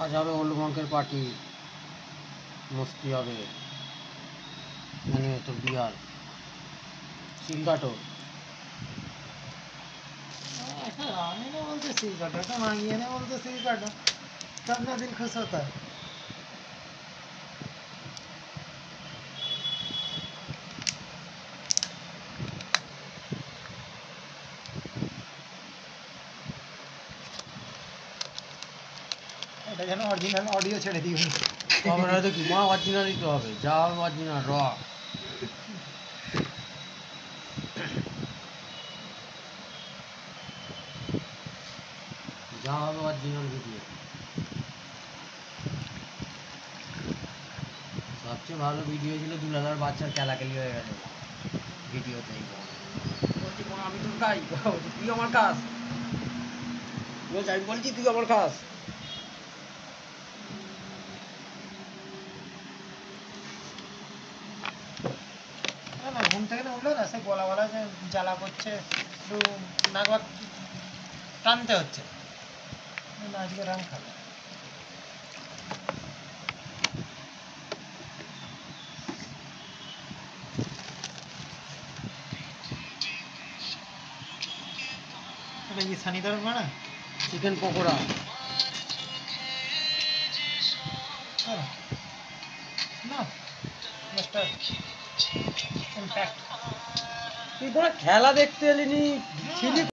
আজ হবে হলুদ অঙ্কের পার্টি, মস্তি হবে। মানে তো বিয়ার সিল কাটো। আমি ना बोलते सिल काटो तो मांगिए ना बोलते सिल काटो, तब ना दिल खुश होता है। এটা যেন অরিজিনাল অডিও ছেড়ে দিই তবে হয়তো কি মা অরিজিনালই তো হবে, যা হবে অরিজিনাল র। যা হবে অরিজিনাল ভিডিও। সবচেয়ে ভালো ভিডিও ছিল দুলাদার বাচ্চার খেলাখেলি হয়ে গেছে ভিডিওতে। বলছি আমি তোর গাই, তুই আমার কাজ বলছি, আমি বলছি তুই আমার কাজ। না ঘুম থেকে না উঠলো না, সে গলা গলা যে জ্বালা করছে, একটু নাক বাক টানতে হচ্ছে, আজকে রাম খাবে। এটা কি সানিদার বানা চিকেন পকোড়া। না মিস্টার ইম্প্যাক্ট। তুই কোনো খেলা দেখতে এলিনি ছিলি